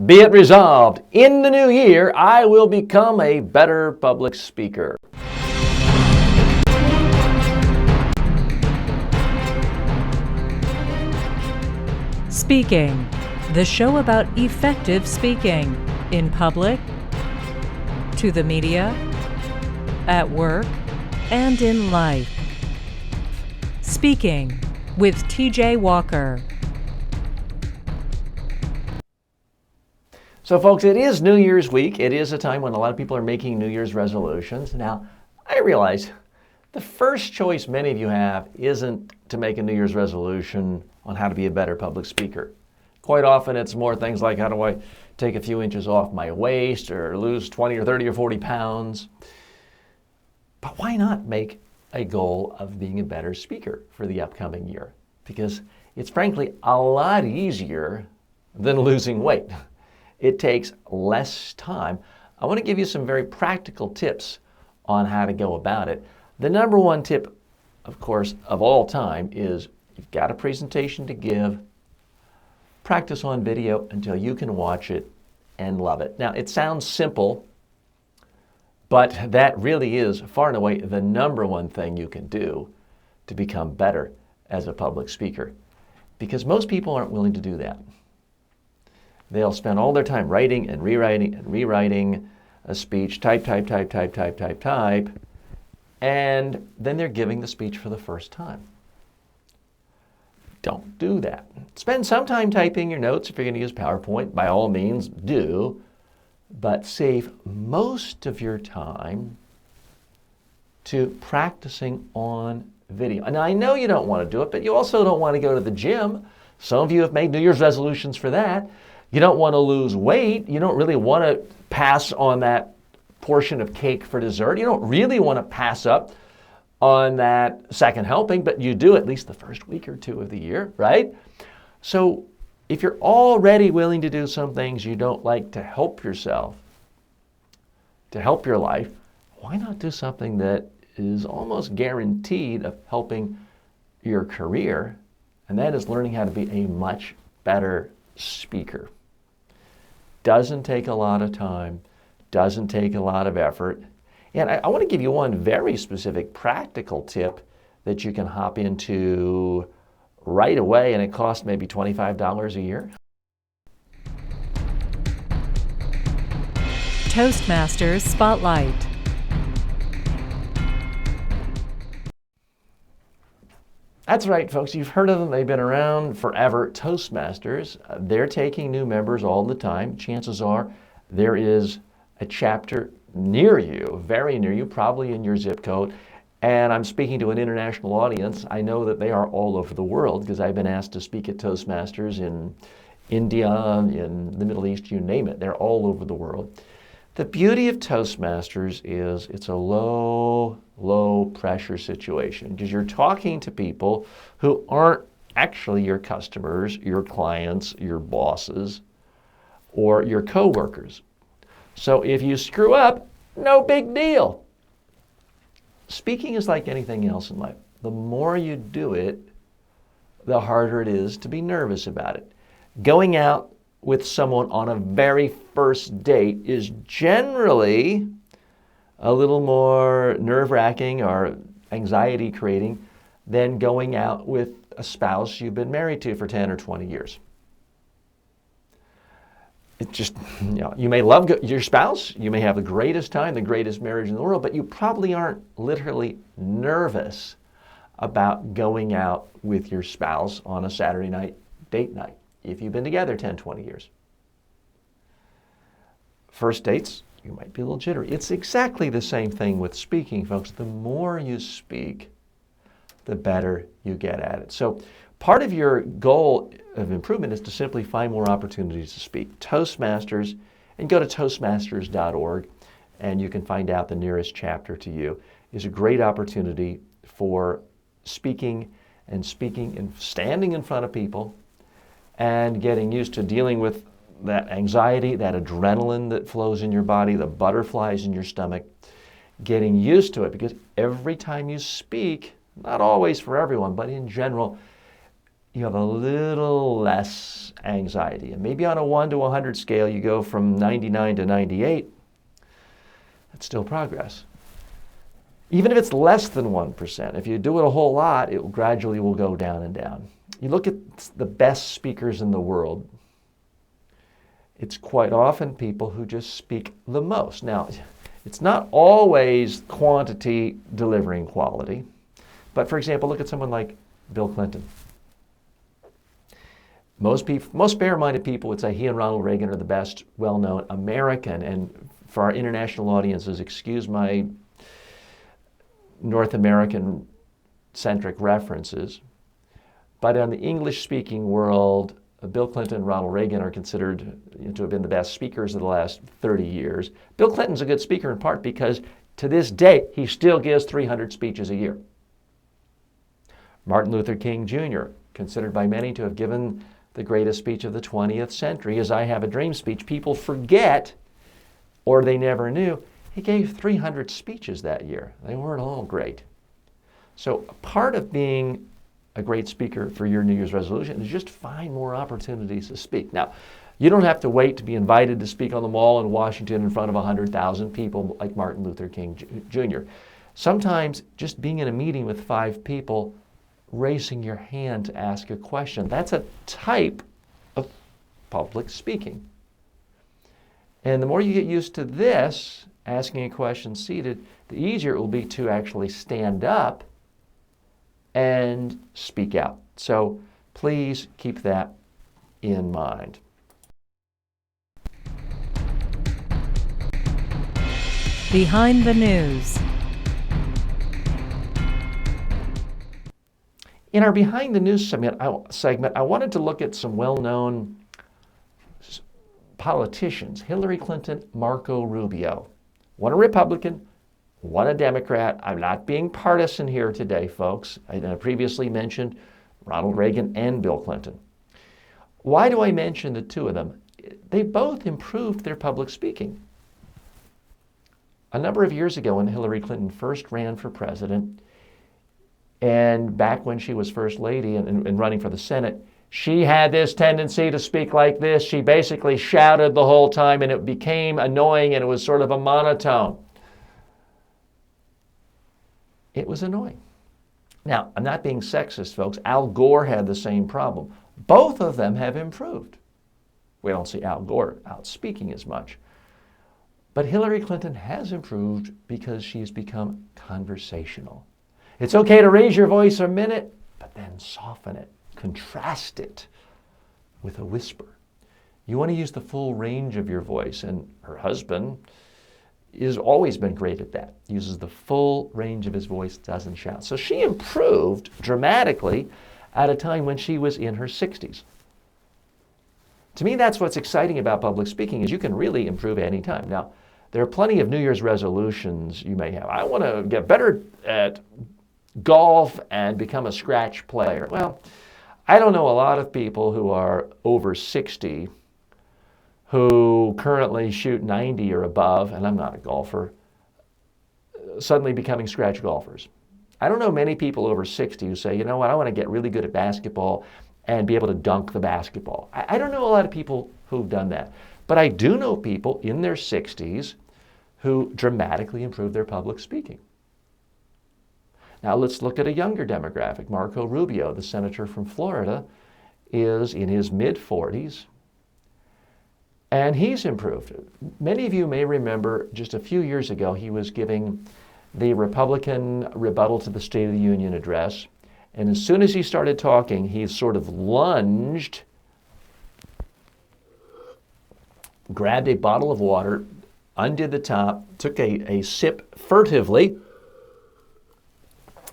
Be it resolved, in the new year, I will become a better public speaker. Speaking, the show about effective speaking in public, to the media, at work, and in life. Speaking with TJ Walker. So folks, it is New Year's week. It is a time when a lot of people are making New Year's resolutions. Now, I realize the first choice many of you have isn't to make a New Year's resolution on how to be a better public speaker. Quite often it's more things like, how do I take a few inches off my waist or lose 20 or 30 or 40 pounds? But why not make a goal of being a better speaker for the upcoming year? Because it's frankly a lot easier than losing weight. It takes less time. I want to give you some very practical tips on how to go about it. The number one tip, of course, of all time is you've got a presentation to give. Practice on video until you can watch it and love it. Now, it sounds simple, but that really is far and away the number one thing you can do to become better as a public speaker, because most people aren't willing to do that. They'll spend all their time writing and rewriting a speech, type, and then they're giving the speech for the first time. Don't do that. Spend some time typing your notes if you're going to use PowerPoint. By all means, do. But save most of your time to practicing on video. And I know you don't want to do it, but you also don't want to go to the gym. Some of you have made New Year's resolutions for that. You don't want to lose weight. You don't really want to pass on that portion of cake for dessert. You don't really want to pass up on that second helping, but you do at least the first week or two of the year, right? So if you're already willing to do some things you don't like to help yourself, to help your life, why not do something that is almost guaranteed of helping your career, and that is learning how to be a much better speaker. Doesn't take a lot of time, doesn't take a lot of effort. And I want to give you one very specific practical tip that you can hop into right away, and it costs maybe $25 a year. TOASTMASTERS Spotlight. That's right, folks. You've heard of them. They've been around forever. TOASTMASTERS. They're taking new members all the time. Chances are there is a chapter near you, very near you, probably in your zip code. And I'm speaking to an international audience. I know that they are all over the world because I've been asked to speak at TOASTMASTERS in India, in the Middle East, you name it. They're all over the world. The beauty of TOASTMASTERS is it's a low pressure situation because you're talking to people who aren't actually your customers, your clients, your bosses, or your coworkers. So if you screw up, no big deal. Speaking is like anything else in life. The more you do it, the harder it is to be nervous about it. Going out with someone on a very first date is generally a little more nerve-wracking or anxiety-creating than going out with a spouse you've been married to for 10 or 20 years. It just, you may love your spouse, you may have the greatest time, the greatest marriage in the world, but you probably aren't literally nervous about going out with your spouse on a Saturday night, date night, if you've been together 10, 20 years. First dates, you might be a little jittery. It's exactly the same thing with speaking, folks. The more you speak, the better you get at it. So part of your goal of improvement is to simply find more opportunities to speak. TOASTMASTERS, and go to toastmasters.org, and you can find out the nearest chapter to you. Is a great opportunity for speaking and standing in front of people and getting used to dealing with that anxiety, that adrenaline that flows in your body, the butterflies in your stomach, getting used to it, because every time you speak, not always for everyone, but in general, you have a little less anxiety. And maybe on a 1 to 100 scale, you go from 99 to 98. That's still progress. Even if it's less than 1%, if you do it a whole lot, it gradually will go down and down. You look at the best speakers in the world, it's quite often people who just speak the most. Now, it's not always quantity delivering quality, but for example, look at someone like Bill Clinton. Most fair-minded people would say he and Ronald Reagan are the best well-known American, and for our international audiences, excuse my North American-centric references, but in the English-speaking world, Bill Clinton and Ronald Reagan are considered to have been the best speakers of the last 30 years. Bill Clinton's a good speaker in part because to this day, he still gives 300 speeches a year. Martin Luther King Jr., considered by many to have given the greatest speech of the 20th century, his I Have a Dream speech. People forget, or they never knew, he gave 300 speeches that year. They weren't all great. So part of being a great speaker for your New Year's resolution is just find more opportunities to speak. Now, you don't have to wait to be invited to speak on the Mall in Washington in front of 100,000 people like Martin Luther King Jr. Sometimes just being in a meeting with 5 people, raising your hand to ask a question, that's a type of public speaking. And the more you get used to this, asking a question seated, the easier it will be to actually stand up and speak out. So please keep that in mind. Behind the News. In our Behind the News segment, I wanted to look at some well-known politicians. Hillary Clinton, Marco Rubio. One a Republican, one a Democrat. I'm not being partisan here today, folks. I previously mentioned Ronald Reagan and Bill Clinton. Why do I mention the two of them? They both improved their public speaking. A number of years ago when Hillary Clinton first ran for president, and back when she was First Lady and running for the Senate, she had this tendency to speak like this. She basically shouted the whole time, and it became annoying, and it was sort of a monotone. It was annoying. Now, I'm not being sexist, folks. Al Gore had the same problem. Both of them have improved. We don't see Al Gore out speaking as much. But Hillary Clinton has improved because she has become conversational. It's okay to raise your voice a minute, but then soften it, contrast it with a whisper. You want to use the full range of your voice, and her husband has always been great at that. Uses the full range of his voice, doesn't shout. So she improved dramatically at a time when she was in her 60s. To me, that's what's exciting about public speaking, is you can really improve at any time. Now, there are plenty of New Year's resolutions you may have. I want to get better at golf and become a scratch player. Well, I don't know a lot of people who are over 60 who currently shoot 90 or above, and I'm not a golfer, suddenly becoming scratch golfers. I don't know many people over 60 who say, you know what, I want to get really good at basketball and be able to dunk the basketball. I don't know a lot of people who've done that. But I do know people in their 60s who dramatically improved their public speaking. Now let's look at a younger demographic. Marco Rubio, the senator from Florida, is in his mid-40s, and he's improved. Many of you may remember just a few years ago he was giving the Republican rebuttal to the State of the Union address, and as soon as he started talking, he sort of lunged, grabbed a bottle of water, undid the top, took a sip furtively,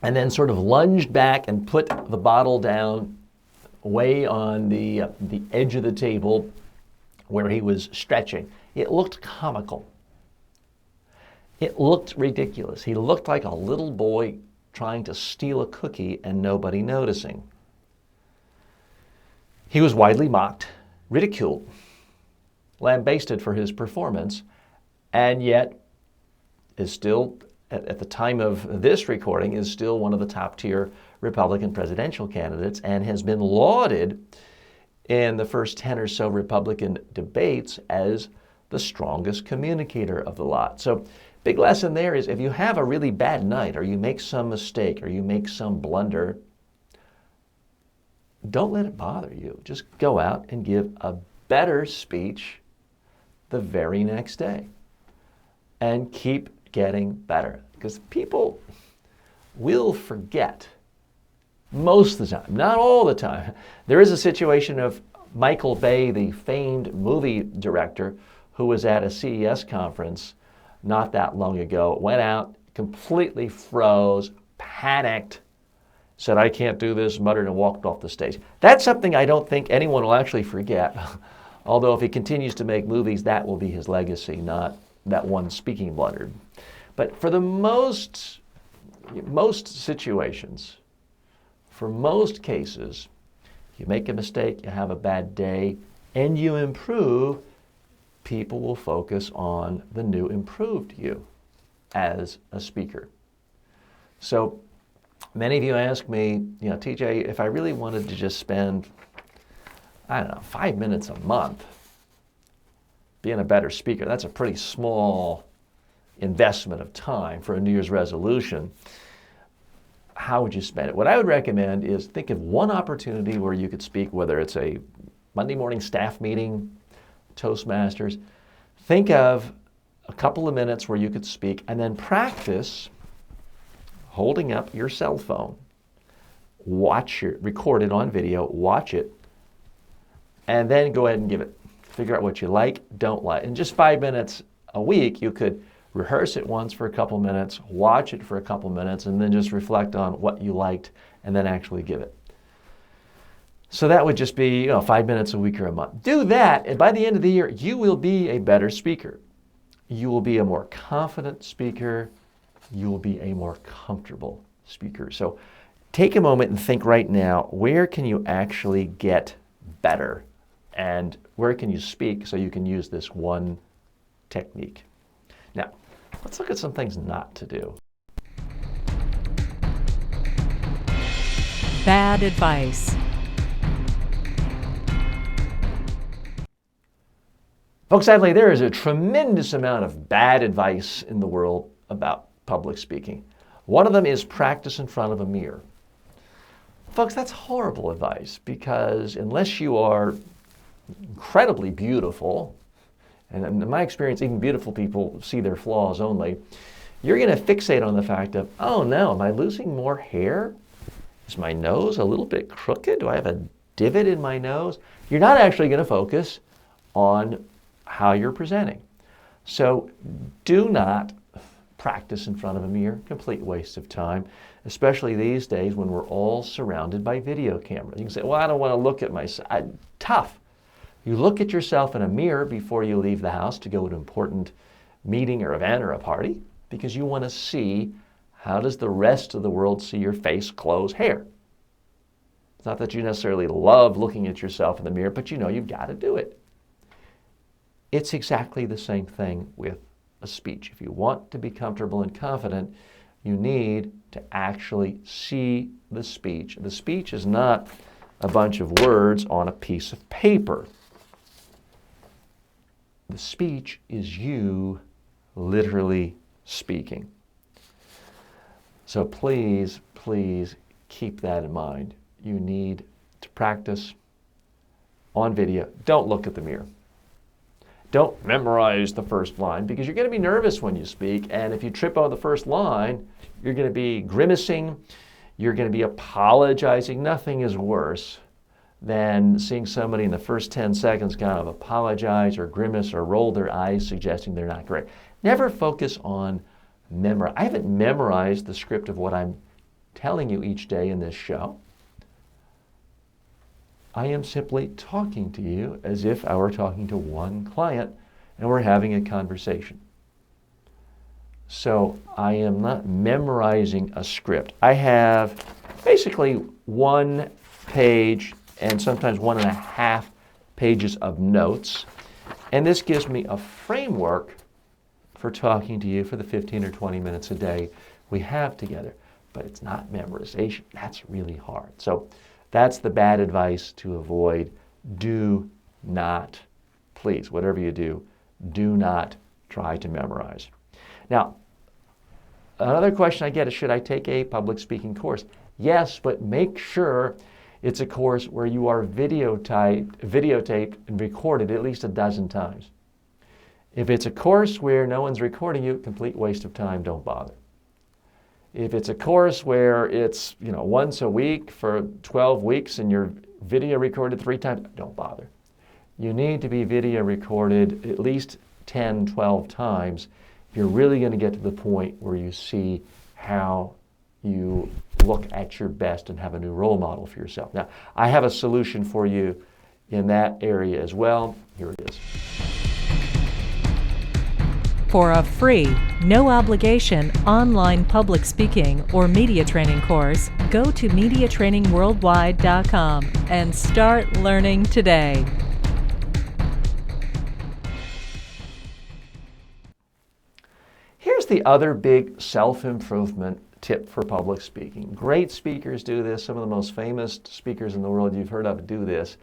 and then sort of lunged back and put the bottle down way on the edge of the table where he was stretching. It looked comical. It looked ridiculous. He looked like a little boy trying to steal a cookie and nobody noticing. He was widely mocked, ridiculed, lambasted for his performance, and yet is still, at the time of this recording, is still one of the top tier Republican presidential candidates and has been lauded in the first 10 or so Republican debates as the strongest communicator of the lot. So big lesson there is if you have a really bad night or you make some mistake or you make some blunder, don't let it bother you. Just go out and give a better speech the very next day and keep getting better, because people will forget most of the time, not all the time. There is a situation of Michael Bay, the famed movie director, who was at a CES conference not that long ago, went out, completely froze, panicked, said, "I can't do this," muttered and walked off the stage. That's something I don't think anyone will actually forget. Although if he continues to make movies, that will be his legacy, not that one speaking blunder. But for the most situations, for most cases, you make a mistake, you have a bad day, and you improve, people will focus on the new improved you as a speaker. So many of you ask me, TJ, if I really wanted to just spend, 5 minutes a month being a better speaker, that's a pretty small investment of time for a New Year's resolution. How would you spend it? What I would recommend is think of one opportunity where you could speak, whether it's a Monday morning staff meeting, TOASTMASTERS. Think of a couple of minutes where you could speak and then practice holding up your cell phone. Record it on video, watch it, and then go ahead and give it. Figure out what you like, don't like. In just 5 minutes a week, you could rehearse it once for a couple minutes, watch it for a couple minutes, and then just reflect on what you liked and then actually give it. So that would just be 5 minutes a week or a month. Do that, and by the end of the year, you will be a better speaker. You will be a more confident speaker. You will be a more comfortable speaker. So take a moment and think right now, where can you actually get better? And where can you speak so you can use this one technique? Now, let's look at some things not to do. Bad advice. Folks, sadly, there is a tremendous amount of bad advice in the world about public speaking. One of them is practice in front of a mirror. Folks, that's horrible advice, because unless you are incredibly beautiful, and in my experience, even beautiful people see their flaws only, you're going to fixate on the fact of, oh no, am I losing more hair? Is my nose a little bit crooked? Do I have a divot in my nose? You're not actually going to focus on how you're presenting. So do not practice in front of a mirror. Complete waste of time, especially these days when we're all surrounded by video cameras. You can say, well, I don't want to look at myself. Tough. You look at yourself in a mirror before you leave the house to go to an important meeting or event or a party, because you want to see, how does the rest of the world see your face, clothes, hair? It's not that you necessarily love looking at yourself in the mirror, but you've got to do it. It's exactly the same thing with a speech. If you want to be comfortable and confident, you need to actually see the speech. The speech is not a bunch of words on a piece of paper. The speech is you literally speaking. So please, please keep that in mind. You need to practice on video. Don't look at the mirror. Don't memorize the first line, because you're going to be nervous when you speak, and if you trip on the first line, you're going to be grimacing, you're going to be apologizing. Nothing is worse than seeing somebody in the first 10 seconds kind of apologize or grimace or roll their eyes suggesting they're not great. Never focus on memory. I haven't memorized the script of what I'm telling you each day in this show. I am simply talking to you as if I were talking to one client and we're having a conversation. So I am not memorizing a script. I have basically 1 page and sometimes 1.5 pages of notes. And this gives me a framework for talking to you for the 15 or 20 minutes a day we have together. but it's not memorization. That's really hard. So that's the bad advice to avoid. Do not, please, whatever you do not try to memorize. Now, another question I get is, should I take a public speaking course? Yes, but make sure it's a course where you are videotaped and recorded at least a dozen times. If it's a course where no one's recording you, complete waste of time, don't bother. If it's a course where it's, once a week for 12 weeks and you're video recorded 3 times, don't bother. You need to be video recorded at least 10, 12 times if you're really going to get to the point where you see how you look at your best and have a new role model for yourself. Now, I have a solution for you in that area as well. Here it is. For a free, no obligation online public speaking or media training course, go to MediaTrainingWorldwide.com and start learning today. Here's the other big self-improvement tip for public speaking. Great speakers do this. Some of the most famous speakers in the world you've heard of do this.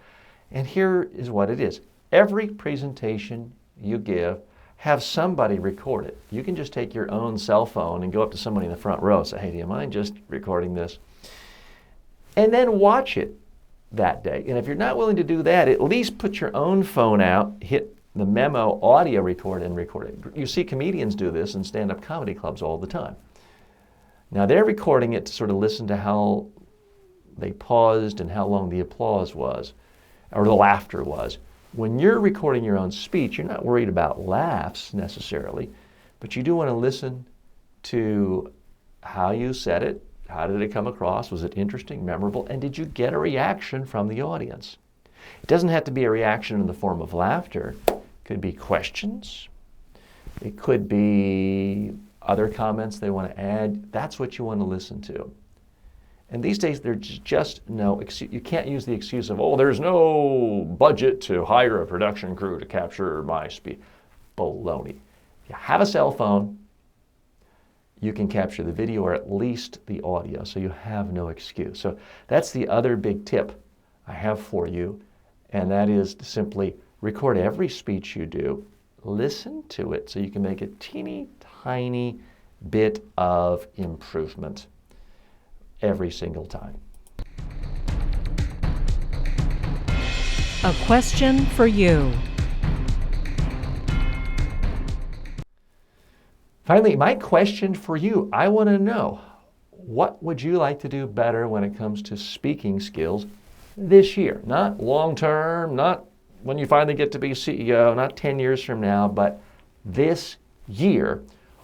And here is what it is. Every presentation you give, have somebody record it. You can just take your own cell phone and go up to somebody in the front row and say, hey, do you mind just recording this? And then watch it that day. And if you're not willing to do that, at least put your own phone out, hit the memo audio record and record it. You see comedians do this in stand-up comedy clubs all the time. Now they're recording it to sort of listen to how they paused and how long the applause was, or the laughter was. When you're recording your own speech, you're not worried about laughs necessarily, but you do want to listen to how you said it, how did it come across, was it interesting, memorable, and did you get a reaction from the audience? It doesn't have to be a reaction in the form of laughter. It could be questions. It could be other comments they want to add. That's what you want to listen to. And these days, there's just no excuse. You can't use the excuse of, oh, there's no budget to hire a production crew to capture my speech. Baloney. If you have a cell phone, you can capture the video or at least the audio, so you have no excuse. So that's the other big tip I have for you, and that is to simply record every speech you do, listen to it so you can make a teeny tiny bit of improvement every single time. A question for you. Finally, my question for you, I want to know, what would you like to do better when it comes to speaking skills this year? Not long term, not when you finally get to be CEO, not 10 years from now, but this year.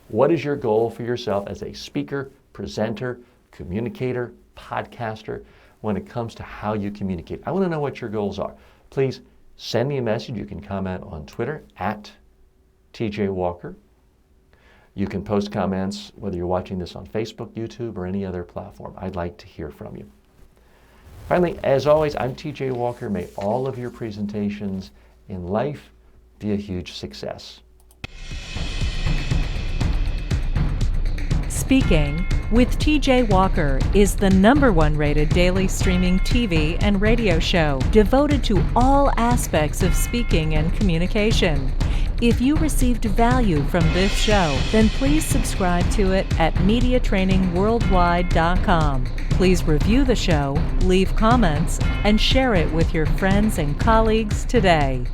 What is your goal for yourself as a speaker, presenter, communicator, podcaster, when it comes to how you communicate? I want to know what your goals are. Please send me a message. You can comment on Twitter at TJ Walker. You can post comments whether you're watching this on Facebook, YouTube, or any other platform. I'd like to hear from you. Finally, as always, I'm TJ Walker. May all of your presentations in life be a huge success. Speaking with TJ Walker is the #1 rated daily streaming TV and radio show devoted to all aspects of speaking and communication. If you received value from this show, then please subscribe to it at MediaTrainingWorldwide.com. Please review the show, leave comments, and share it with your friends and colleagues today.